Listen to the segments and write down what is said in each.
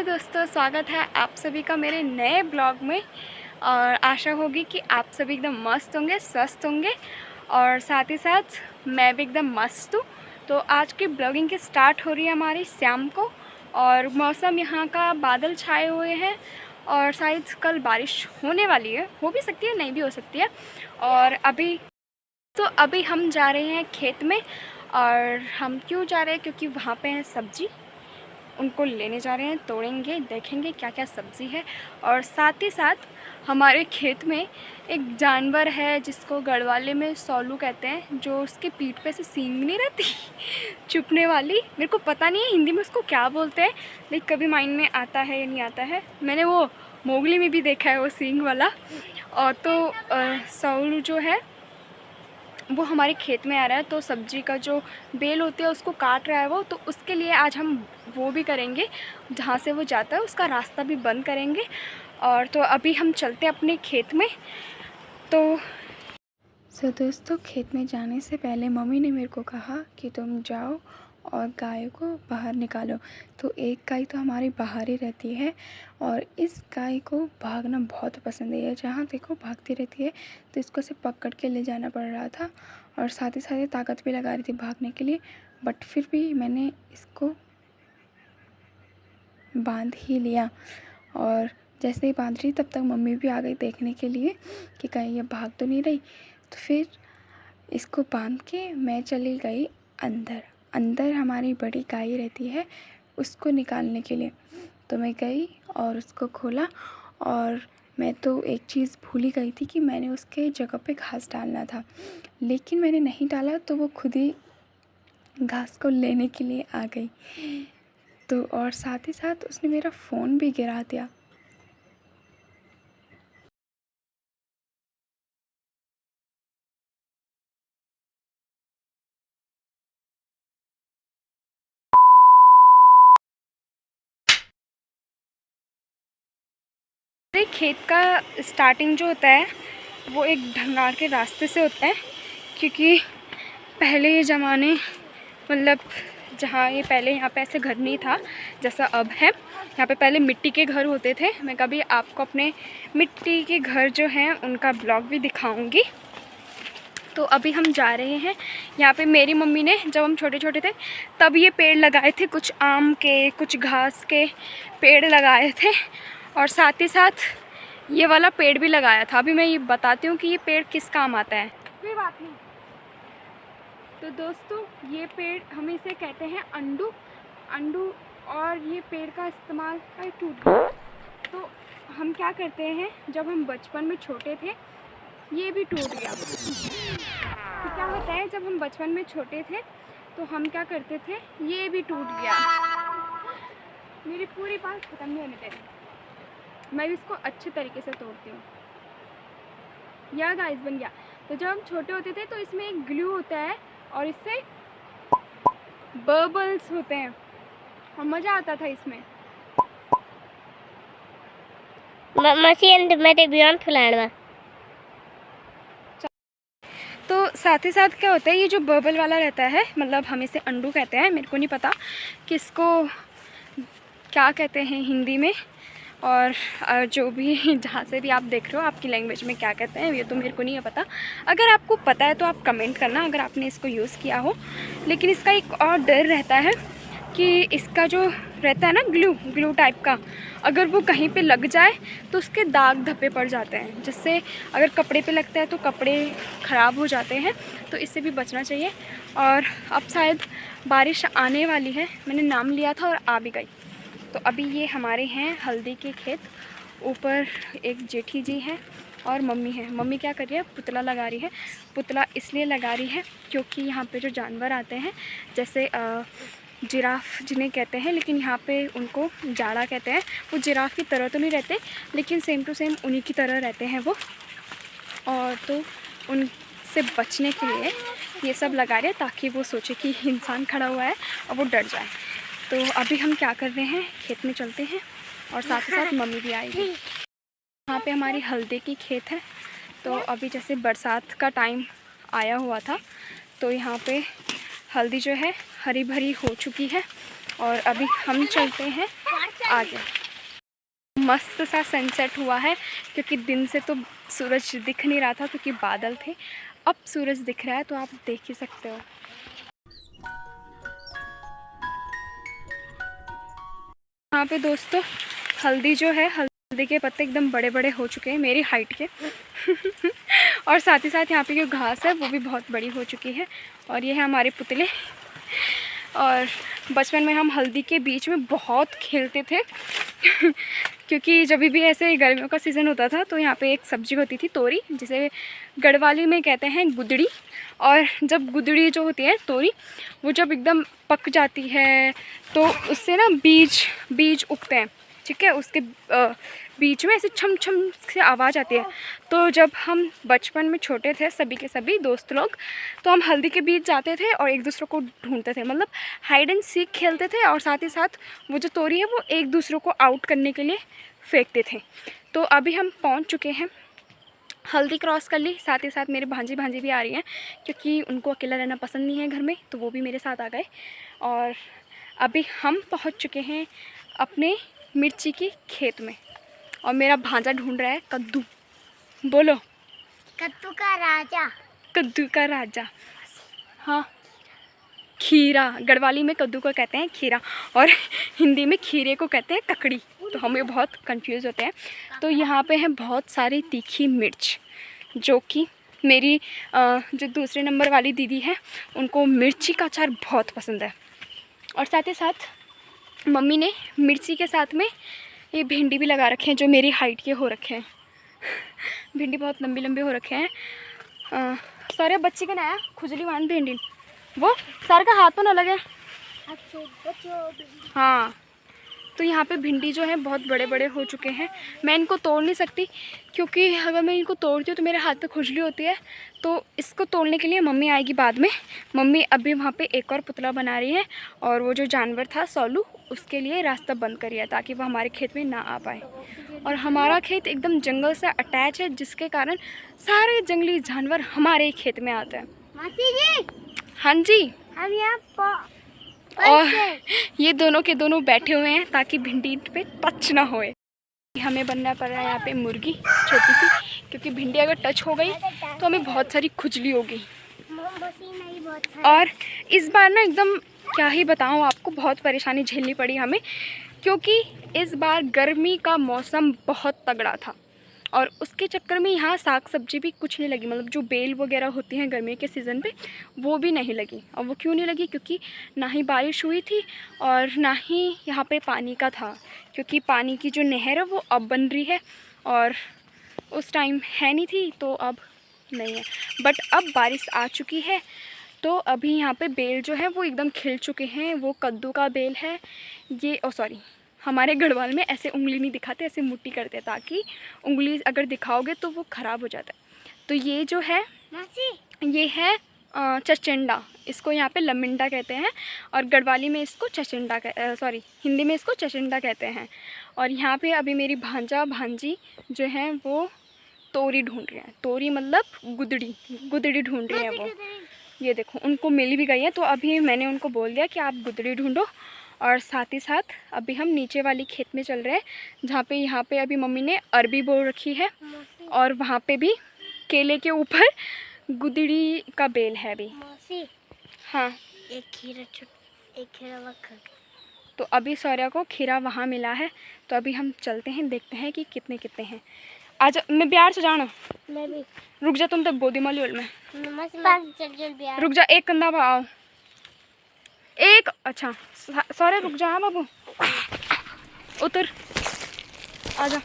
दोस्तों, स्वागत है आप सभी का मेरे नए ब्लॉग में। और आशा होगी कि आप सभी एकदम मस्त होंगे, स्वस्थ होंगे और साथ ही साथ मैं भी एकदम मस्त हूँ। तो आज की ब्लॉगिंग की स्टार्ट हो रही है हमारी शाम को। और मौसम यहाँ का बादल छाए हुए हैं और शायद कल बारिश होने वाली है, हो भी सकती है, नहीं भी हो सकती है। और अभी हम जा रहे हैं खेत में। और हम क्यों जा रहे हैं? क्योंकि वहाँ पे है सब्जी, उनको लेने जा रहे हैं, तोड़ेंगे, देखेंगे क्या क्या सब्ज़ी है। और साथ ही साथ हमारे खेत में एक जानवर है जिसको गढ़वाले में सौलू कहते हैं, जो उसके पीठ पे से सींग नहीं रहती चुपने वाली। मेरे को पता नहीं है हिंदी में उसको क्या बोलते हैं, लेकिन कभी माइंड में आता है या नहीं आता है। मैंने वो मोगली में भी देखा है वो सींग वाला। और तो सौलू जो है वो हमारे खेत में आ रहा है, तो सब्जी का जो बेल होती है उसको काट रहा है वो। तो उसके लिए आज हम वो भी करेंगे, जहाँ से वो जाता है उसका रास्ता भी बंद करेंगे। और तो अभी हम चलते हैं अपने खेत में। तो दोस्तों, खेत में जाने से पहले मम्मी ने मेरे को कहा कि तुम जाओ और गाय को बाहर निकालो। तो एक गाय तो हमारी बाहर ही रहती है और इस गाय को भागना बहुत पसंद है, जहाँ देखो भागती रहती है। तो इसको सिर्फ पकड़ के ले जाना पड़ रहा था और साथ ही साथ ताकत भी लगा रही थी भागने के लिए। बट फिर भी मैंने इसको बांध ही लिया। और जैसे ही बांध रही तब तक मम्मी भी आ गई देखने के लिए कि कहीं ये भाग तो नहीं रही। तो फिर इसको बांध के मैं चली गई अंदर हमारी बड़ी गाय रहती है, उसको निकालने के लिए। तो मैं गई और उसको खोला। और मैं तो एक चीज़ भूल ही गई थी कि मैंने उसके जगह पे घास डालना था, लेकिन मैंने नहीं डाला तो वो खुद ही घास को लेने के लिए आ गई। तो और साथ ही साथ उसने मेरा फ़ोन भी गिरा दिया। खेत का स्टार्टिंग जो होता है वो एक ढंगार के रास्ते से होता है, क्योंकि पहले ये ज़माने मतलब जहाँ ये पहले यहाँ पे ऐसे घर नहीं था जैसा अब है। यहाँ पे पहले मिट्टी के घर होते थे। मैं कभी आपको अपने मिट्टी के घर जो हैं उनका ब्लॉग भी दिखाऊंगी। तो अभी हम जा रहे हैं। यहाँ पे मेरी मम्मी ने जब हम छोटे छोटे थे तब ये पेड़ लगाए थे, कुछ आम के कुछ घास के पेड़ लगाए थे और साथ ही साथ ये वाला पेड़ भी लगाया था। अभी मैं ये बताती हूँ कि ये पेड़ किस काम आता है। कोई बात नहीं। तो दोस्तों, ये पेड़ हम इसे कहते हैं अंडू। और ये पेड़ का इस्तेमाल टूट गया। तो हम क्या करते हैं, जब हम बचपन में छोटे थे ये भी टूट गया। तो क्या होता है, जब हम बचपन में छोटे थे तो हम क्या करते थे, ये भी टूट गया। मेरी पूरी बात ख़त्म नहीं होने देनी, मैं भी इसको अच्छे तरीके से तोड़ती हूँ। या गाइस बन गया। तो जब हम छोटे होते थे तो इसमें एक ग्लू होता है और इससे बबल्स होते हैं और मज़ा आता था इसमें। तो साथ ही साथ क्या होता है, ये जो बबल वाला रहता है, मतलब हम इसे अंडू कहते हैं, मेरे को नहीं पता कि इसको क्या कहते हैं हिंदी में। और जो भी जहाँ से भी आप देख रहे हो आपकी लैंग्वेज में क्या कहते हैं ये तो मेरे को नहीं है पता। अगर आपको पता है तो आप कमेंट करना अगर आपने इसको यूज़ किया हो। लेकिन इसका एक और डर रहता है कि इसका जो रहता है ना ग्लू टाइप का, अगर वो कहीं पे लग जाए तो उसके दाग धब्बे पड़ जाते हैं, जिससे अगर कपड़े पे लगता है तो कपड़े ख़राब हो जाते हैं। तो इससे भी बचना चाहिए। और अब शायद बारिश आने वाली है, मैंने नाम लिया था और आ भी गई। तो अभी ये हमारे हैं हल्दी के खेत। ऊपर एक जेठी जी हैं और मम्मी है। मम्मी क्या कर रही है, पुतला लगा रही है। पुतला इसलिए लगा रही है क्योंकि यहाँ पे जो जानवर आते हैं, जैसे जिराफ जिन्हें कहते हैं, लेकिन यहाँ पे उनको जाड़ा कहते हैं। वो जिराफ की तरह तो नहीं रहते, लेकिन सेम टू सेम उन्हीं की तरह रहते हैं वो। और तो उनसे बचने के लिए ये सब लगा रहे हैं ताकि वो सोचे कि इंसान खड़ा हुआ है और वो डर जाए। तो अभी हम क्या कर रहे हैं, खेत में चलते हैं और साथ ही साथ मम्मी भी आएगी। यहाँ पे हमारी हल्दी की खेत है। तो अभी जैसे बरसात का टाइम आया हुआ था तो यहाँ पे हल्दी जो है हरी भरी हो चुकी है। और अभी हम चलते हैं आ गया। मस्त सा सनसेट हुआ है क्योंकि दिन से तो सूरज दिख नहीं रहा था क्योंकि बादल थे। अब सूरज दिख रहा है तो आप देख ही सकते हो। यहाँ पे दोस्तों हल्दी जो है, हल्दी के पत्ते एकदम बड़े बड़े हो चुके हैं मेरी हाइट के और साथ ही साथ यहाँ पे जो घास है वो भी बहुत बड़ी हो चुकी है। और ये है हमारे पुतले। और बचपन में हम हल्दी के बीच में बहुत खेलते थे क्योंकि जब भी ऐसे गर्मियों का सीज़न होता था तो यहाँ पे एक सब्ज़ी होती थी तोरी, जिसे गढ़वाली में कहते हैं गुदड़ी। और जब गुदड़ी जो होती है तोरी, वो जब एकदम पक जाती है तो उससे ना बीज उगते हैं, ठीक है। उसके बीच में ऐसे छम छम से आवाज़ आती है। तो जब हम बचपन में छोटे थे सभी के सभी दोस्त लोग, तो हम हल्दी के बीच जाते थे और एक दूसरे को ढूंढते थे, मतलब हाइड एंड सीक खेलते थे। और साथ ही साथ वो जो तोरी है वो एक दूसरे को आउट करने के लिए फेंकते थे। तो अभी हम पहुंच चुके हैं, हल्दी क्रॉस कर ली। साथ ही साथ मेरे भांजी भी आ रही हैं क्योंकि उनको अकेला रहना पसंद नहीं है घर में, तो वो भी मेरे साथ आ गए। और अभी हम पहुंच चुके हैं अपने मिर्ची की खेत में और मेरा भांजा ढूंढ रहा है कद्दू। बोलो, कद्दू का राजा। कद्दू का राजा, हाँ। खीरा, गढ़वाली में कद्दू को कहते हैं खीरा और हिंदी में खीरे को कहते हैं ककड़ी, तो हमें बहुत कंफ्यूज होते हैं। तो यहाँ पे है बहुत सारी तीखी मिर्च, जो कि मेरी जो दूसरे नंबर वाली दीदी है उनको मिर्ची का अचार बहुत पसंद है। और साथ ही साथ मम्मी ने मिर्ची के साथ में ये भिंडी भी लगा रखे हैं जो मेरी हाइट के हो रखे हैं भिंडी बहुत लंबी लंबी हो रखे हैं। सारे बच्चे का नया खुजली मान भिंडी, वो सर का हाथ तो ना लगे। हाँ, तो यहाँ पे भिंडी जो है बहुत बड़े बड़े हो चुके हैं। मैं इनको तोड़ नहीं सकती क्योंकि अगर मैं इनको तोड़ती हूँ तो मेरे हाथ पे खुजली होती है। तो इसको तोड़ने के लिए मम्मी आएगी बाद में। मम्मी अभी वहाँ पे एक और पुतला बना रही है और वो जो जानवर था सोलू, उसके लिए रास्ता बंद करिए है ताकि वो हमारे खेत में ना आ पाए। और हमारा खेत एकदम जंगल से अटैच है, जिसके कारण सारे जंगली जानवर हमारे खेत में आते हैं। मासी जी, हाँ जी, हम यहाँ और ये दोनों के दोनों बैठे हुए हैं ताकि भिंडी पे टच ना होए। हमें बनना पड़ रहा है यहाँ पे मुर्गी छोटी सी, क्योंकि भिंडी अगर टच हो गई तो हमें बहुत सारी खुजली होगी। और इस बार ना एकदम क्या ही बताऊँ आपको, बहुत परेशानी झेलनी पड़ी हमें, क्योंकि इस बार गर्मी का मौसम बहुत तगड़ा था और उसके चक्कर में यहाँ साग सब्जी भी कुछ नहीं लगी। मतलब जो बेल वगैरह होती हैं गर्मी के सीज़न पे, वो भी नहीं लगी। और वो क्यों नहीं लगी? क्योंकि ना ही बारिश हुई थी और ना ही यहाँ पे पानी का था, क्योंकि पानी की जो नहर है वो अब बन रही है और उस टाइम है नहीं थी, तो अब नहीं है। बट अब बारिश आ चुकी है तो अभी यहाँ पे बेल जो है वो एकदम खिल चुके हैं। वो कद्दू का बेल है ये, सॉरी, हमारे गढ़वाल में ऐसे उंगली नहीं दिखाते, ऐसे मुट्ठी करते हैं, ताकि उंगली अगर दिखाओगे तो वो ख़राब हो जाता है। तो ये जो है ये है चचिंडा, इसको यहाँ पे लमिंडा कहते हैं और गढ़वाली में इसको चचिंडा सॉरी हिंदी में इसको चचिंडा कहते हैं। और यहाँ पे अभी मेरी भांजी जो हैं वो तोरी ढूंढ रहे हैं। तोरी मतलब गुदड़ी ढूंढ रहे हैं वो। ये देखो, उनको मिल भी गई है। तो अभी मैंने उनको बोल दिया कि आप गुदड़ी ढूंढो। और साथ ही साथ अभी हम नीचे वाली खेत में चल रहे हैं, जहाँ पे यहाँ पे अभी मम्मी ने अरबी बो रखी है और वहाँ पे भी केले के ऊपर गुदड़ी का बेल है अभी। हाँ, एक खीरा वखर। तो अभी सौर्या को खीरा वहाँ मिला है, तो अभी हम चलते हैं, देखते हैं कि कितने कितने हैं। आज मैं बिहार से जाना, मैं भी। रुक जा, तुम तक बोदी माली में रुक जा, एक कंधा आओ, एक, अच्छा सॉरी रुक जा। हाँ बाबू, उतर, आजा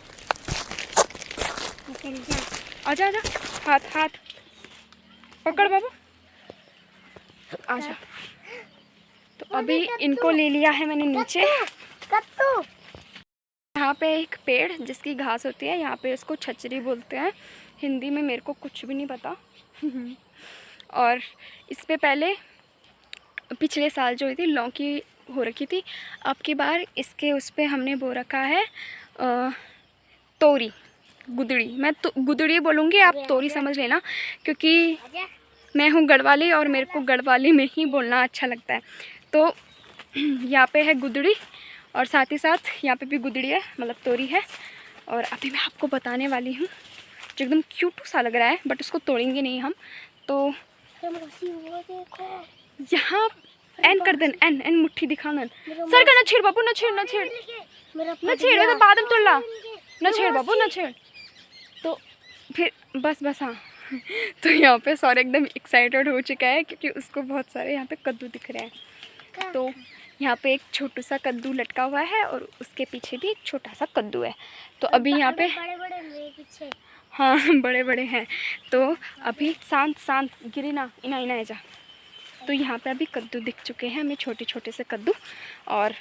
आजा आजा, हाथ पकड़ बाबू, आजा। तो अभी इनको ले लिया है मैंने नीचे। यहाँ पे एक पेड़ जिसकी घास होती है, यहाँ पे इसको छचरी बोलते हैं। हिंदी में मेरे को कुछ भी नहीं पता और इस पे पहले पिछले साल जो हुई थी लौकी हो रखी थी, अब की बार इसके उस पे हमने बो रखा है तोरी, गुदड़ी। मैं तो गुदड़ी बोलूँगी, आप तोरी समझ लेना, क्योंकि मैं हूँ गढ़वाली और मेरे को गढ़वाली में ही बोलना अच्छा लगता है। तो यहाँ पे है गुदड़ी और साथ ही साथ यहाँ पे भी गुदड़ी है, मतलब तोरी है। और अभी मैं आपको बताने वाली हूँ जो एकदम क्यूट सा लग रहा है, बट उसको तोड़ेंगे नहीं हम। तो यहाँ एन कर देन, एन एन मुट्ठी दिखाना सर का, न छेड़ बाबू, न छेड़, न छेड़, न छेड़, तो बाद में तोड़ला, न छेड़ बाबू, न छेड़। तो फिर बस हाँ। तो यहाँ पे सौर्य एकदम एक्साइटेड हो चुका है क्योंकि उसको बहुत सारे यहाँ पे कद्दू दिख रहे हैं। तो यहाँ पे एक छोटू सा कद्दू लटका हुआ है और उसके पीछे भी एक छोटा सा कद्दू है। तो अभी यहाँ पे पीछे हाँ बड़े बड़े हैं। तो अभी शांत गिरी ना, इना इना जा। तो यहाँ पे अभी कद्दू दिख चुके हैं हमें, छोटे छोटे से कद्दू। और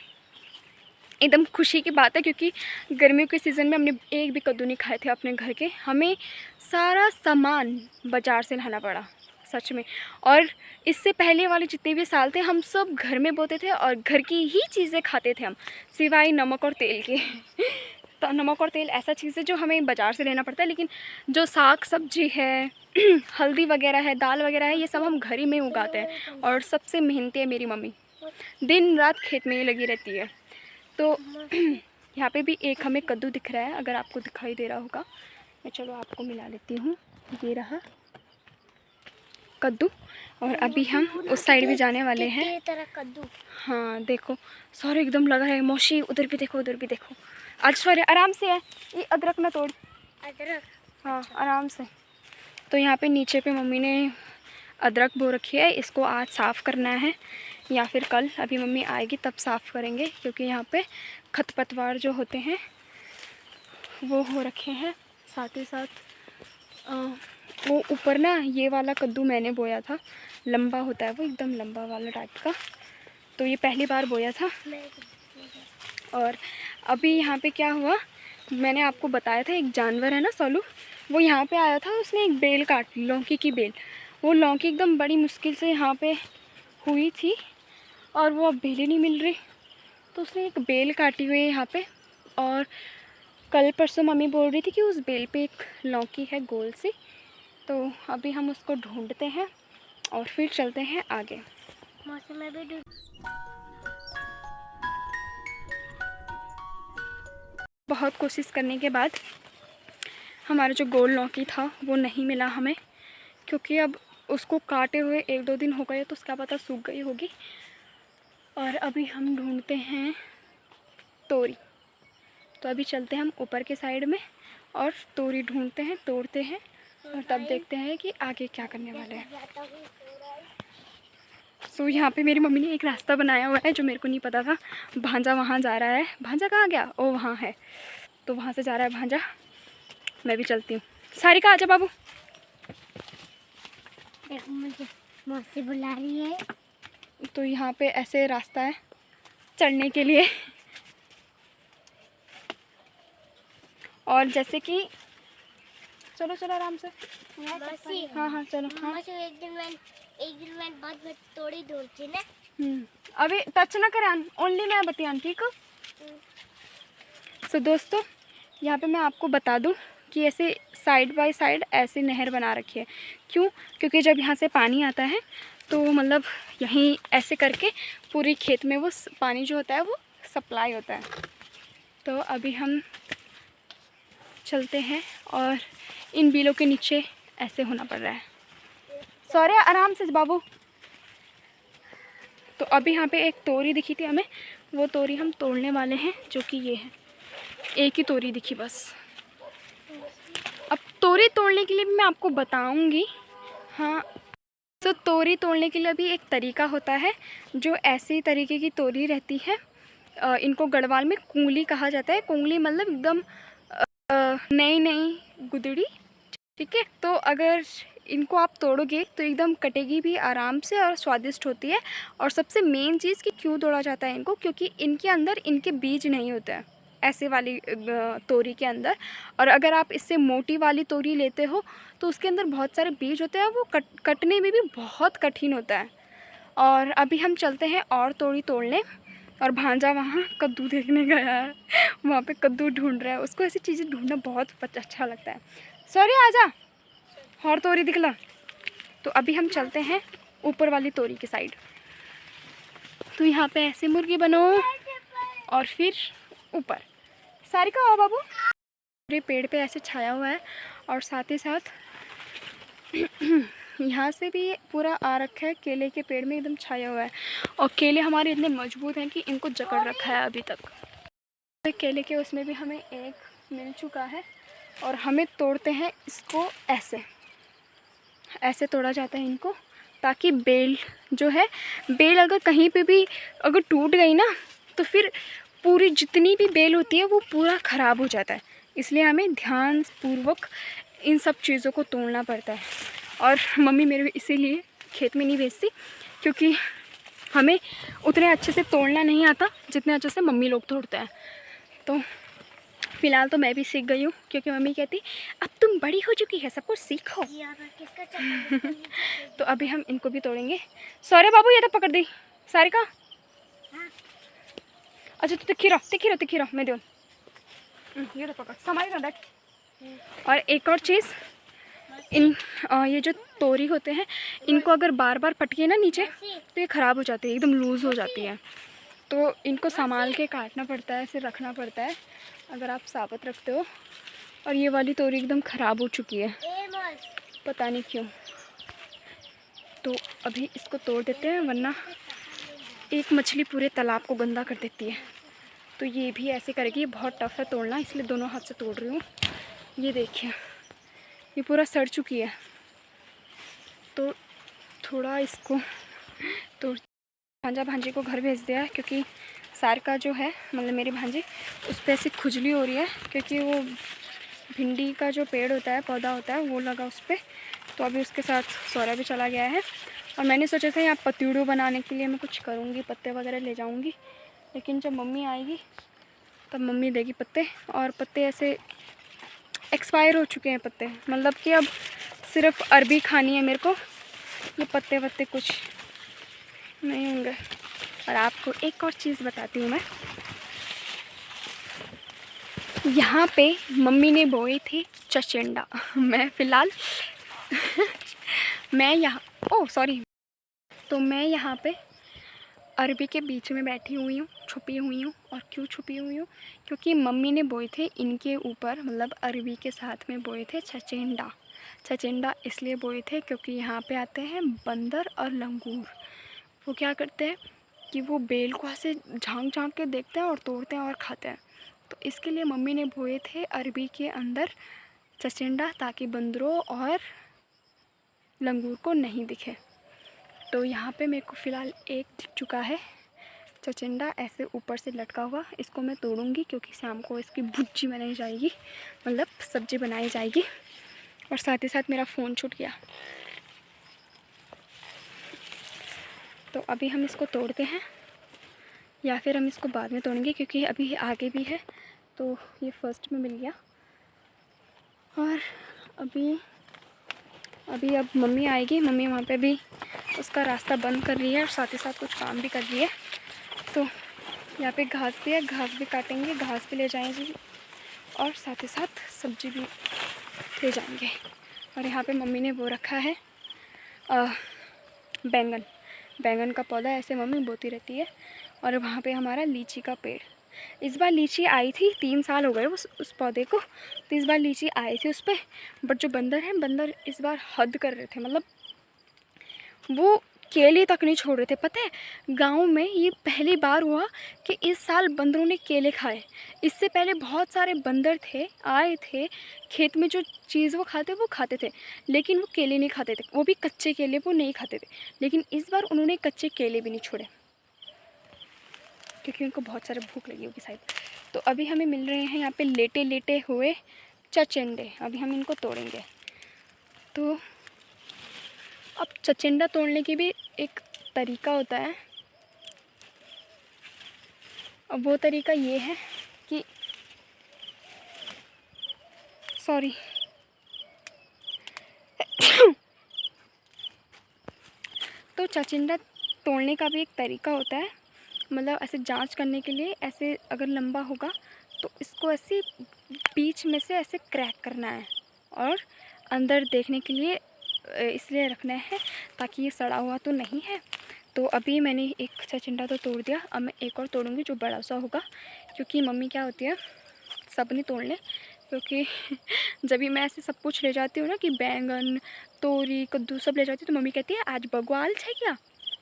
एकदम खुशी की बात है क्योंकि गर्मियों के सीज़न में हमने एक भी कद्दू नहीं खाए थे अपने घर के। हमें सारा सामान बाज़ार से लाना पड़ा सच में। और इससे पहले वाले जितने भी साल थे हम सब घर में बोते थे और घर की ही चीज़ें खाते थे हम, सिवाय नमक और तेल के। तो नमक और तेल ऐसा चीज़ है जो हमें बाज़ार से लेना पड़ता है, लेकिन जो साग सब्जी है, हल्दी वगैरह है, दाल वगैरह है, ये सब हम घर ही में उगाते हैं। और सबसे मेहनती है मेरी मम्मी, दिन रात खेत में ही लगी रहती है। तो यहाँ पे भी एक हमें कद्दू दिख रहा है, अगर आपको दिखाई दे रहा होगा। मैं चलो आपको मिला लेती हूँ, ये रहा कद्दू। और अभी हम उस साइड भी जाने वाले हैं। तरह कद्दू। हाँ देखो सॉरी एकदम लगा है मौसी, उधर भी देखो, उधर भी देखो। आज सॉरी आराम से है, ये अदरक ना तोड़। अदरक हाँ आराम से। तो यहाँ पे नीचे पे मम्मी ने अदरक बो रखी है, इसको आज साफ़ करना है या फिर कल, अभी मम्मी आएगी तब साफ़ करेंगे क्योंकि यहाँ पे खरपतवार जो होते हैं वो हो रखे हैं। साथ ही साथ वो ऊपर ना ये वाला कद्दू मैंने बोया था, लंबा होता है वो, एकदम लंबा वाला टाइप का। तो ये पहली बार बोया था। और अभी यहाँ पे क्या हुआ, मैंने आपको बताया था एक जानवर है ना सोलू, वो यहाँ पे आया था, उसने एक बेल काट ली, लौकी की बेल। वो लौकी एकदम बड़ी मुश्किल से यहाँ पे हुई थी और वो अब बेलें नहीं मिल रही, तो उसने एक बेल काटी हुई है यहाँ पे। और कल परसों मम्मी बोल रही थी कि उस बेल पे एक लौकी है गोल सी। तो अभी हम उसको ढूंढते हैं और फिर चलते हैं आगे। मौसम में भी बहुत कोशिश करने के बाद हमारा जो गोल लौकी था वो नहीं मिला हमें, क्योंकि अब उसको काटे हुए 1-2 दिन हो गए तो उसका पता सूख गई होगी। और अभी हम ढूंढते हैं तोरी। तो अभी चलते हैं हम ऊपर के साइड में और तोरी ढूंढते हैं, तोड़ते हैं और तब देखते हैं कि आगे क्या करने वाले हैं। सो यहाँ पे मेरी मम्मी ने एक रास्ता बनाया हुआ है जो मेरे को नहीं पता था। भांजा वहाँ जा रहा है, भांजा कहाँ गया, ओ वहाँ है, तो वहाँ से जा रहा है भांजा। मैं भी चलती हूँ। सारिका आजा बाबू। देखो मुझे मौसी बुला रही है। तो यहाँ पे ऐसे रास्ता है चढ़ने के लिए। और जैसे कि चलो चलो आराम से। मौसी हाँ चलो। हाँ मौसी एक दिन मैं बहुत थोड़ी दूर थी ना। अभी टच ना करान, ओनली मैं बतियान, ठीक हो। सो दोस्तों यहाँ पे मैं आपको बता दूँ कि ऐसे साइड बाय साइड ऐसे नहर बना रखी है। क्यों? क्योंकि जब यहाँ से पानी आता है तो मतलब यहीं ऐसे करके पूरी खेत में वो पानी जो होता है वो सप्लाई होता है। तो अभी हम चलते हैं और इन बिलों के नीचे ऐसे होना पड़ रहा है। सॉरी आराम से बाबू। तो अभी यहाँ पे एक तोरी दिखी थी हमें, वो तोरी हम तोड़ने वाले हैं, जो कि ये है। एक ही तोरी दिखी बस। अब तोरी तोड़ने के लिए भी मैं आपको बताऊंगी। हाँ तो तोरी तोड़ने के लिए भी एक तरीका होता है, जो ऐसी तरीके की तोरी रहती है। इनको गढ़वाल में कुंगली कहा जाता है। कुंगली मतलब एकदम नई नई गुदड़ी, ठीक है। तो अगर इनको आप तोड़ोगे तो एकदम कटेगी भी आराम से और स्वादिष्ट होती है। और सबसे मेन चीज़ कि क्यों तोड़ा जाता है इनको, क्योंकि इनके अंदर इनके बीज नहीं होते हैं ऐसे वाली तोरी के अंदर। और अगर आप इससे मोटी वाली तोरी लेते हो तो उसके अंदर बहुत सारे बीज होते हैं, वो कटने में भी बहुत कठिन होता है। और अभी हम चलते हैं और तोरी तोड़ने। और भांजा वहाँ कद्दू देखने गया है, वहाँ पे कद्दू ढूंढ रहा है। उसको ऐसी चीज़ें ढूंढना बहुत अच्छा लगता है। सॉरी आजा, और तोरी दिखला। तो अभी हम चलते हैं ऊपर वाली तोरी की साइड। तो यहाँ पे ऐसे मुर्गी बनो और फिर ऊपर। सारिका आओ बाबू। पूरे पेड़ पे ऐसे छाया हुआ है और साथ ही साथ यहाँ से भी पूरा आ रखा है, केले के पेड़ में एकदम छाया हुआ है। और केले हमारे इतने मजबूत हैं कि इनको जकड़ रखा है अभी तक। तो केले के उसमें भी हमें एक मिल चुका है और हमें तोड़ते हैं इसको ऐसे ऐसे तोड़ा जाता है इनको, ताकि बेल जो है, बेल अगर कहीं पे भी अगर टूट गई ना तो फिर पूरी जितनी भी बेल होती है वो पूरा ख़राब हो जाता है। इसलिए हमें ध्यानपूर्वक इन सब चीज़ों को तोड़ना पड़ता है। और मम्मी मेरे इसीलिए खेत में नहीं भेजती, क्योंकि हमें उतने अच्छे से तोड़ना नहीं आता जितने अच्छे से मम्मी लोग तोड़ते हैं। तो फ़िलहाल तो मैं भी सीख गई हूँ, क्योंकि मम्मी कहती अब तुम बड़ी हो चुकी है, सब कुछ सीखो। तो अभी हम इनको भी तोड़ेंगे। सॉरी बाबू, ये तो पकड़ दी सारिका। अच्छा तो तिखी रहो मैं दो। ये तो पकड़ संभाल कर बैठ। और एक और चीज़, इन ये जो तोरी होते हैं इनको अगर बार बार पटके ना नीचे तो ये ख़राब हो जाती है, एकदम लूज़ हो जाती है। तो इनको संभाल के काटना पड़ता है, ऐसे रखना पड़ता है अगर आप साबुत रखते हो। और ये वाली तोरी एकदम ख़राब हो चुकी है, पता नहीं क्यों। तो अभी इसको तोड़ देते हैं, वरना एक मछली पूरे तालाब को गंदा कर देती है। तो ये भी ऐसे करेगी। ये बहुत टफ़ है तोड़ना, इसलिए दोनों हाथ से तोड़ रही हूँ। ये देखिए ये पूरा सड़ चुकी है, तो थोड़ा इसको तोड़। भांजा भांजी को घर भेज दिया है, क्योंकि सारिका जो है मतलब मेरी भांजी, उस पर ऐसी खुजली हो रही है, क्योंकि वो भिंडी का जो पेड़ होता है, पौधा होता है, वो लगा उस पर। तो अभी उसके साथ सौरा भी चला गया है। और मैंने सोचा था यहाँ पतीड़ू बनाने के लिए मैं कुछ करूँगी, पत्ते वगैरह ले जाऊँगी, लेकिन जब मम्मी आएगी तब मम्मी देगी पत्ते। और पत्ते ऐसे एक्सपायर हो चुके हैं पत्ते, मतलब कि अब सिर्फ अरबी खानी है मेरे को, ये पत्ते वत्ते कुछ नहीं होंगे। और आपको एक और चीज़ बताती हूँ मैं, यहाँ पे मम्मी ने बोई थी चचिंडा। मैं फ़िलहाल मैं यहाँ तो मैं यहाँ पे अरबी के बीच में बैठी हुई हूँ, छुपी हुई हूँ। और क्यों छुपी हुई हूँ? क्योंकि मम्मी ने बोए थे इनके ऊपर, मतलब अरबी के साथ में बोए थे छचिंडा इसलिए बोए थे क्योंकि यहाँ पे आते हैं बंदर और लंगूर। वो क्या करते हैं कि वो बेल को ऐसे झांक झांक के देखते हैं और तोड़ते हैं और खाते हैं। तो इसके लिए मम्मी ने बोए थे अरबी के अंदर छचिंडा, ताकि बंदरों और लंगूर को नहीं दिखे। तो यहाँ पे मेरे को फ़िलहाल एक दिख चुका है छचिंडा, ऐसे ऊपर से लटका हुआ। इसको मैं तोड़ूंगी, क्योंकि शाम को इसकी भुर्जी बनाई जाएगी, मतलब सब्ज़ी बनाई जाएगी। और साथ ही साथ मेरा फ़ोन छूट गया। तो अभी हम इसको तोड़ते हैं, या फिर हम इसको बाद में तोड़ेंगे, क्योंकि अभी आगे भी है। तो ये फर्स्ट में मिल गया। और अभी अब मम्मी आएगी, मम्मी वहाँ पे भी उसका रास्ता बंद कर रही है और साथ ही साथ कुछ काम भी कर रही है। तो यहाँ पे घास भी है, घास भी काटेंगे, घास भी ले जाएंगे और साथ ही साथ सब्जी भी ले जाएंगे। और यहाँ पे मम्मी ने वो रखा है बैंगन का पौधा, ऐसे मम्मी बोती रहती है। और वहाँ पे हमारा लीची का पेड़, इस बार लीची आई थी, 3 साल हो गए उस पौधे को। तो इस बार लीची आई थी उस पर, बट जो बंदर इस बार हद कर रहे थे, मतलब वो केले तक नहीं छोड़ रहे थे। पता है, गांव में ये पहली बार हुआ कि इस साल बंदरों ने केले खाए। इससे पहले बहुत सारे बंदर आए थे खेत में, जो चीज़ वो खाते थे, लेकिन वो केले नहीं खाते थे, वो भी कच्चे केले वो नहीं खाते थे। लेकिन इस बार उन्होंने कच्चे केले भी नहीं छोड़े, क्योंकि उनको बहुत सारे भूख लगी होगी शायद। तो अभी हमें मिल रहे हैं यहाँ पे लेटे लेटे हुए चचिंडे, अभी हम इनको तोड़ेंगे। तो अब चचिंडा तोड़ने की भी एक तरीका होता है। अब वो तरीका ये है कि तो चचिंडा तोड़ने का भी एक तरीका होता है, मतलब ऐसे जांच करने के लिए, ऐसे अगर लंबा होगा तो इसको ऐसे बीच में से ऐसे क्रैक करना है और अंदर देखने के लिए इसलिए रखना है ताकि ये सड़ा हुआ तो नहीं है, तो अभी मैंने एक चिचिंडा तो तोड़ दिया, अब मैं एक और तोड़ूंगी जो बड़ा सा होगा, क्योंकि मम्मी क्या होती है सब नहीं तोड़ ले, क्योंकि जब भी मैं ऐसे सब कुछ ले जाती हूँ ना कि बैंगन तोरी कद्दू सब ले जाती हूँ, तो मम्मी कहती है आज बग्वाल है क्या।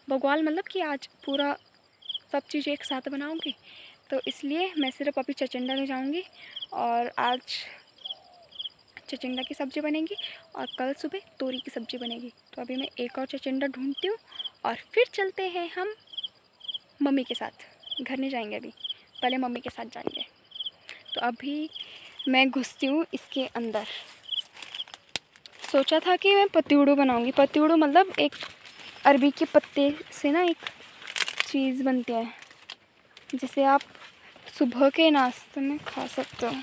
बग्वाल मतलब कि आज पूरा सब चीज़ एक साथ बनाऊँगी, तो इसलिए मैं सिर्फ अभी चिचिंडा ले जाऊँगी और आज चिचिंडा की सब्ज़ी बनेगी और कल सुबह तोरी की सब्ज़ी बनेगी। तो अभी मैं एक और चिचिंडा ढूंढती हूँ और फिर चलते हैं हम मम्मी के साथ। घर नहीं जाएंगे अभी, पहले मम्मी के साथ जाएंगे। तो अभी मैं घुसती हूँ इसके अंदर। सोचा था कि मैं पतीड़ू बनाऊँगी। पतीड़ू मतलब एक अरबी के पत्ते से ना एक चीज़ बनती है जिसे आप सुबह के नाश्ते में खा सकते हो।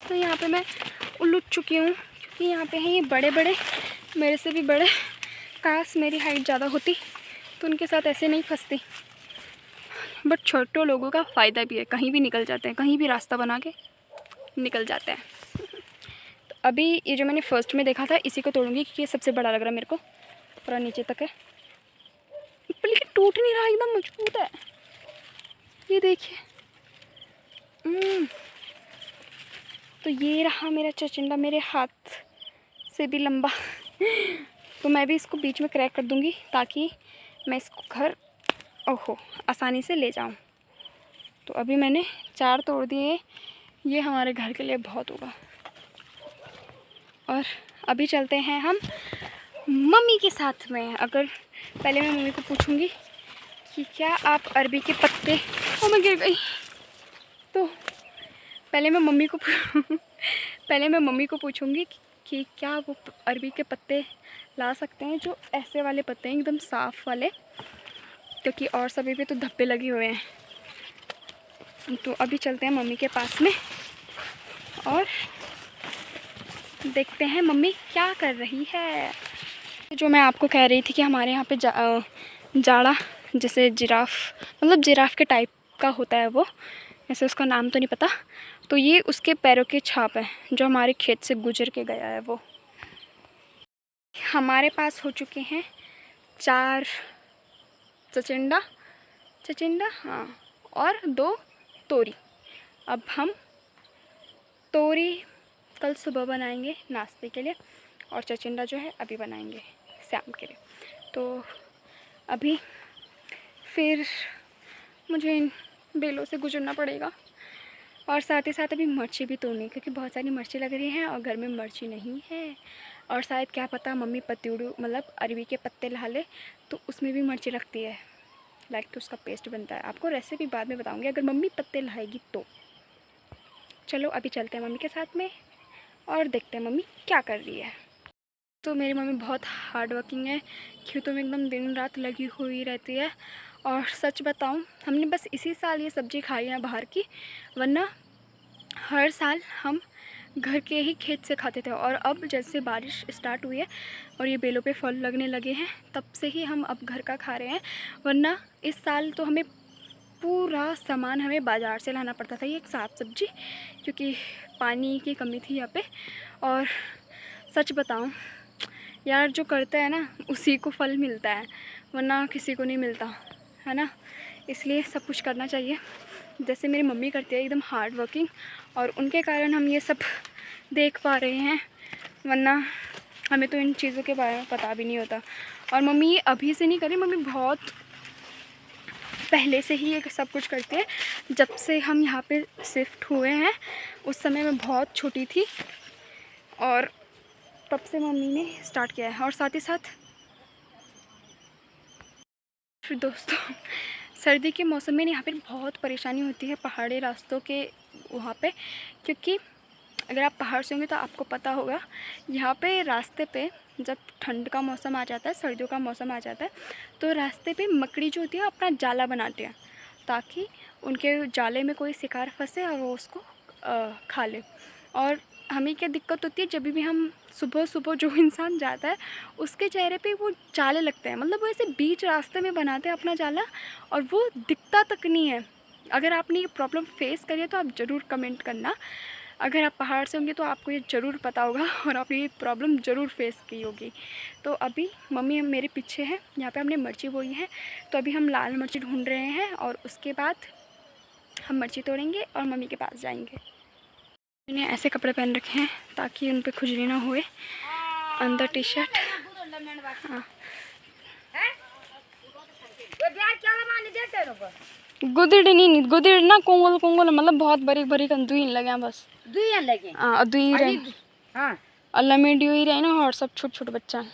तो यहाँ पे मैं उलझ चुकी हूँ, क्योंकि यहाँ पे हैं ये बड़े बड़े, मेरे से भी बड़े। काश मेरी हाइट ज़्यादा होती तो उनके साथ ऐसे नहीं फंसती। बट छोटे लोगों का फ़ायदा भी है, कहीं भी निकल जाते हैं, कहीं भी रास्ता बना के निकल जाते हैं। तो अभी ये जो मैंने फर्स्ट में देखा था इसी को तोड़ूंगी, क्योंकि ये सबसे बड़ा लग रहा है मेरे को, पूरा नीचे तक है, लेकिन टूट नहीं रहा, एकदम मजबूत है। ये देखिए। तो ये रहा मेरा चिचिंडा, मेरे हाथ से भी लंबा। तो मैं भी इसको बीच में क्रैक कर दूंगी ताकि मैं इसको घर आसानी से ले जाऊं। तो अभी मैंने 4 तोड़ दिए, ये हमारे घर के लिए बहुत होगा। और अभी चलते हैं हम मम्मी के साथ में। अगर पहले मैं मम्मी को पूछूंगी कि क्या आप अरबी के पत्ते, मैं गिर गई। तो पहले मैं मम्मी को पूछूंगी कि क्या वो अरबी के पत्ते ला सकते हैं, जो ऐसे वाले पत्ते हैं एकदम साफ़ वाले, क्योंकि और सभी पे तो धब्बे लगे हुए हैं। तो अभी चलते हैं मम्मी के पास में और देखते हैं मम्मी क्या कर रही है। जो मैं आपको कह रही थी कि हमारे यहाँ पे जाड़ा जैसे जिराफ, मतलब जिराफ के टाइप का होता है वो, ऐसे उसका नाम तो नहीं पता। तो ये उसके पैरों के छाप है जो हमारे खेत से गुजर के गया है। वो हमारे पास हो चुके हैं 4 चिचिंडा हाँ, और 2 तोरी। अब हम तोरी कल सुबह बनाएंगे नाश्ते के लिए, और चिचिंडा जो है अभी बनाएंगे शाम के लिए। तो अभी फिर मुझे इन बेलों से गुजरना पड़ेगा, और साथ ही साथ अभी मिर्ची भी तोड़नी, क्योंकि बहुत सारी मिर्ची लग रही हैं और घर में मिर्ची नहीं है। और शायद क्या पता मम्मी पतीड़ू मतलब अरबी के पत्ते ला ले तो उसमें भी मिर्ची लगती है, लाइक तो उसका पेस्ट बनता है। आपको रेसिपी बाद में बताऊंगी अगर मम्मी पत्ते लाएगी तो। चलो अभी चलते हैं मम्मी के साथ में और देखते हैं मम्मी क्या कर रही है। तो मेरी मम्मी बहुत हार्ड वर्किंग है, खेतों में एकदम दिन रात लगी हुई रहती है। और सच बताऊं, हमने बस इसी साल ये सब्ज़ी खाई है बाहर की, वरना हर साल हम घर के ही खेत से खाते थे। और अब जैसे बारिश स्टार्ट हुई है और ये बेलों पे फल लगने लगे हैं, तब से ही हम अब घर का खा रहे हैं। वरना इस साल तो हमें पूरा सामान हमें बाज़ार से लाना पड़ता था, ये एक साग सब्जी, क्योंकि पानी की कमी थी यहाँ पे। और सच बताऊं यार, जो करता है ना उसी को फल मिलता है, वरना किसी को नहीं मिलता है ना। इसलिए सब कुछ करना चाहिए, जैसे मेरी मम्मी करती है एकदम हार्ड वर्किंग, और उनके कारण हम ये सब देख पा रहे हैं, वरना हमें तो इन चीज़ों के बारे में पता भी नहीं होता। और मम्मी ये अभी से नहीं करी, मम्मी बहुत पहले से ही ये सब कुछ करते हैं। जब से हम यहाँ पे शिफ्ट हुए हैं उस समय मैं बहुत छोटी थी, और तब से मम्मी ने स्टार्ट किया है। और साथ ही साथ फिर दोस्तों, सर्दी के मौसम में यहाँ पे बहुत परेशानी होती है पहाड़ी रास्तों के वहाँ पे, क्योंकि अगर आप पहाड़ से होंगे तो आपको पता होगा, यहाँ पे रास्ते पे जब ठंड का मौसम आ जाता है, सर्दियों का मौसम आ जाता है, तो रास्ते पे मकड़ी जो होती है अपना जाला बनाते हैं ताकि उनके जाले में कोई शिकार फंसे और वो उसको खा ले। और हमें क्या दिक्कत होती है, जब भी हम सुबह सुबह जो इंसान जाता है उसके चेहरे पे वो जाले लगते हैं, मतलब वो ऐसे बीच रास्ते में बनाते हैं अपना जाला और वो दिखता तक नहीं है। अगर आपने ये प्रॉब्लम फेस करी है तो आप ज़रूर कमेंट करना। अगर आप पहाड़ से होंगे तो आपको ये ज़रूर पता होगा और आपने ये प्रॉब्लम ज़रूर फेस की होगी। तो अभी मम्मी मेरे पीछे है, यहाँ पे हमने मिर्ची बोई है, तो अभी हम लाल मिर्ची ढूंढ रहे हैं और उसके बाद हम मिर्ची तोड़ेंगे और मम्मी के पास जाएंगे। मैंने ऐसे कपड़े पहन रखे हैं ताकि उन पे खुजली ना होए। अंदर टी शर्ट। हाँ गुदिड़ नहीं, गुदिड़ ना कोंगल कोंगल, मतलब बहुत बरीक बरीक दुई लगे बस, दुई लगे। हाँ दुई रहे। हाँ अल्लाह में ड्यू रहे ना, और सब छोटे छोटे बच्चा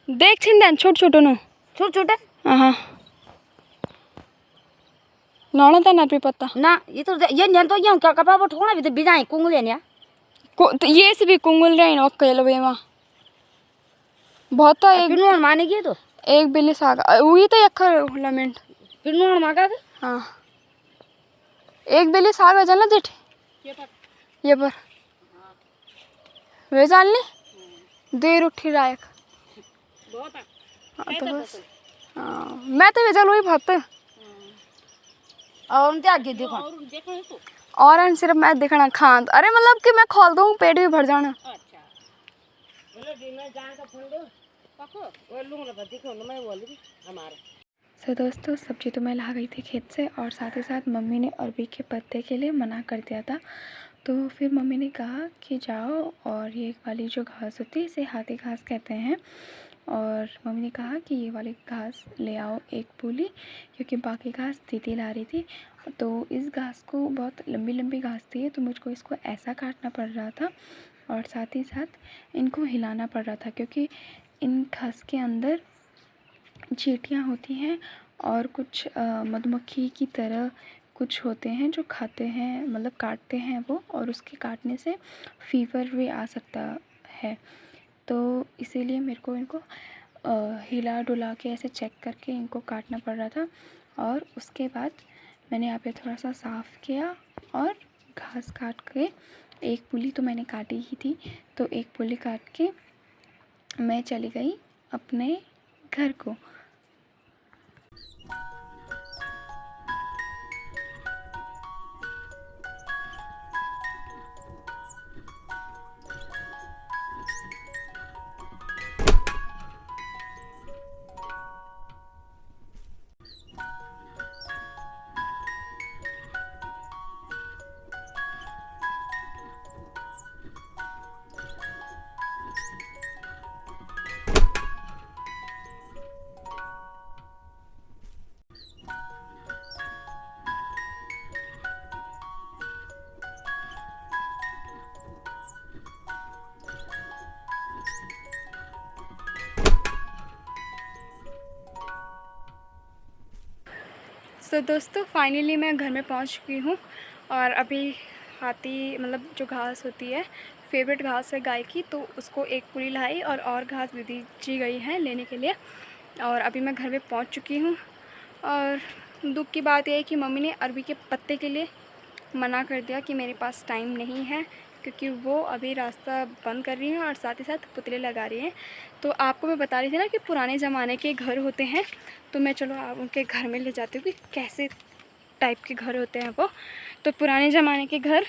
देख छिंदन छोटे छोटे नो छोटे छोटे। हाँ लाना था ना पे पता ना ये तो ये क्या कपड़ा वो ठोना भी तो बिजाई कुंगले ने तो ये से भी कुंगल रहे ना कह लो वहाँ बहुत था। एक पिनोन माने की तो एक बिल्ली साग वही तो अखर लमेंट पिनोन मांगा के। हाँ एक बिल्ली साग है ना जेठ ये पर वे जान ली देर उठी रायक। हाँ तो बस हाँ मैं तो वे चल वही भात और उनके आगे देखो और सिर्फ मैं देखना खान, अरे मतलब कि मैं खोल दूँ पेट भी भर जाना। तो दोस्तों सब्जी तो मैं ला गई थी खेत से और साथ ही साथ मम्मी ने अरबी के पत्ते के लिए मना कर दिया था। तो फिर मम्मी ने कहा कि जाओ और ये वाली जो घास होती है इसे हाथी घास कहते हैं, और मम्मी ने कहा कि ये वाली घास ले आओ एक पूली, क्योंकि बाकी घास दीदी ला रही थी। तो इस घास को बहुत लंबी लंबी घास थी तो मुझको इसको ऐसा काटना पड़ रहा था और साथ ही साथ इनको हिलाना पड़ रहा था, क्योंकि इन घास के अंदर चींटियाँ होती हैं और कुछ मधुमक्खी की तरह कुछ होते हैं जो खाते हैं, मतलब काटते हैं वो, और उसके काटने से फीवर भी आ सकता है। तो इसीलिए मेरे को इनको हिला डुला के ऐसे चेक करके इनको काटना पड़ रहा था। और उसके बाद मैंने यहाँ पे थोड़ा सा साफ़ किया और घास काट के एक पुली तो मैंने काटी ही थी, तो एक पुली काट के मैं चली गई अपने घर को। सो दोस्तों फाइनली मैं घर में पहुंच चुकी हूँ और अभी हाथी मतलब जो घास होती है फेवरेट घास है गाय की, तो उसको एक पूरी लाई और घास दे दी गई है लेने के लिए। और अभी मैं घर में पहुंच चुकी हूँ। और दुख की बात यह है कि मम्मी ने अरबी के पत्ते के लिए मना कर दिया कि मेरे पास टाइम नहीं है, क्योंकि वो अभी रास्ता बंद कर रही हैं और साथ ही साथ पुतले लगा रही हैं। तो आपको मैं बता रही थी ना कि पुराने ज़माने के घर होते हैं, तो मैं चलो आप उनके घर में ले जाती हूँ कि कैसे टाइप के घर होते हैं वो। तो पुराने ज़माने के घर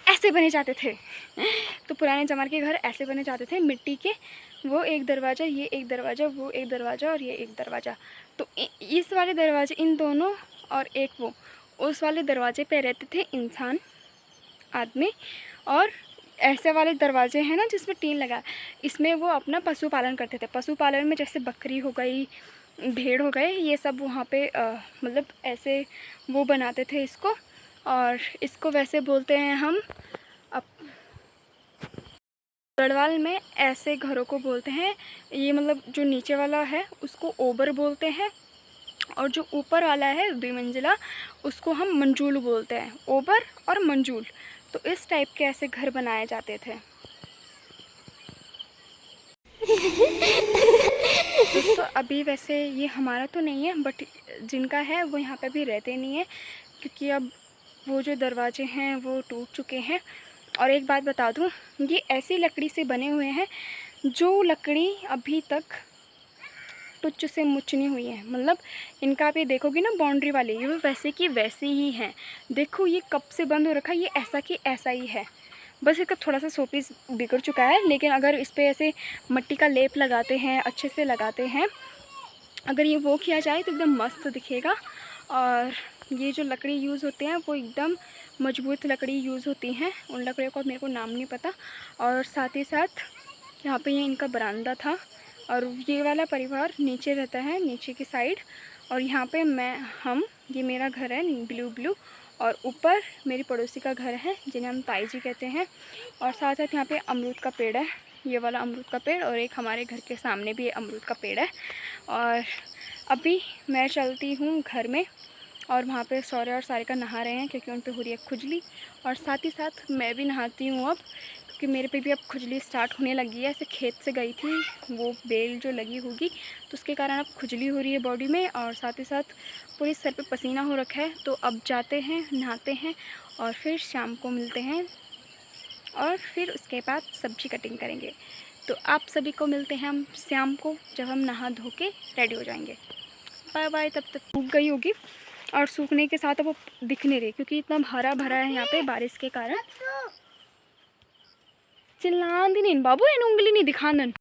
ऐसे बने जाते थे। तो पुराने ज़माने के घर ऐसे बने जाते थे मिट्टी के, वो एक दरवाज़ा, ये एक दरवाज़ा, वो एक दरवाज़ा और ये एक दरवाज़ा। तो इस वाले दरवाजे इन दोनों और एक वो उस वाले दरवाजे पे रहते थे इंसान आदमी, और ऐसे वाले दरवाजे हैं ना जिसमें टीन लगा, इसमें वो अपना पशुपालन करते थे। पशुपालन में जैसे बकरी हो गई, भेड़ हो गए, ये सब वहाँ पे मतलब ऐसे वो बनाते थे इसको, और इसको वैसे बोलते हैं हम गढ़वाल में ऐसे घरों को बोलते हैं, ये मतलब जो नीचे वाला है उसको ओबर बोलते हैं और जो ऊपर वाला है 2 मंजिला उसको हम मंजूल बोलते हैं, ओबर और मंजूल। तो इस टाइप के ऐसे घर बनाए जाते थे। दोस्तों अभी वैसे ये हमारा तो नहीं है, बट जिनका है वो यहाँ पे भी रहते नहीं है, क्योंकि अब वो जो दरवाजे हैं वो टूट चुके हैं। और एक बात बता दूँ, ये ऐसी लकड़ी से बने हुए हैं जो लकड़ी अभी तक टुच्च से मुच्च नहीं हुई है। मतलब इनका आप ये देखोगे ना, बाउंड्री वाले, ये वैसे की वैसे ही हैं। देखो ये कब से बंद हो रखा है, ये ऐसा कि ऐसा ही है। बस इसका थोड़ा सा शोपीस बिगड़ चुका है, लेकिन अगर इस पर ऐसे मिट्टी का लेप लगाते हैं, अच्छे से लगाते हैं, अगर ये वो किया जाए तो एकदम मस्त दिखेगा। और ये जो लकड़ी यूज़ होते हैं वो एकदम मजबूत लकड़ी यूज़ होती हैं। उन लकड़ियों का मेरे को नाम नहीं पता। और साथ ही साथ यहाँ पे ये इनका बरामदा था, और ये वाला परिवार नीचे रहता है, नीचे की साइड। और यहाँ पे ये मेरा घर है ब्लू, और ऊपर मेरी पड़ोसी का घर है जिन्हें हम ताई जी कहते हैं। और साथ साथ यहाँ पे अमरूद का पेड़ है, ये वाला अमरूद का पेड़, और एक हमारे घर के सामने भी अमरूद का पेड़ है। और अभी मैं चलती हूँ घर में, और वहाँ पे सौर्य और सारिका नहा रहे हैं क्योंकि उन पे हो रही है खुजली। और साथ ही साथ मैं भी नहाती हूँ अब, क्योंकि मेरे पे भी अब खुजली स्टार्ट होने लगी है। ऐसे खेत से गई थी, वो बेल जो लगी होगी तो उसके कारण अब खुजली हो रही है बॉडी में, और साथ ही साथ पूरी सर पे पसीना हो रखा है। तो अब जाते हैं, नहाते हैं, और फिर शाम को मिलते हैं, और फिर उसके बाद सब्जी कटिंग करेंगे। तो आप सभी को मिलते हैं हम शाम को, जब हम नहा धो के रेडी हो जाएंगे। Bye bye. तब तक सूख गई होगी, और सूखने के साथ अब वो दिख नहीं रही क्योंकि इतना हरा भरा है यहाँ पे बारिश के कारण। चिल्लान दी नहीं बाबू, इन उंगली नहीं दिखानन।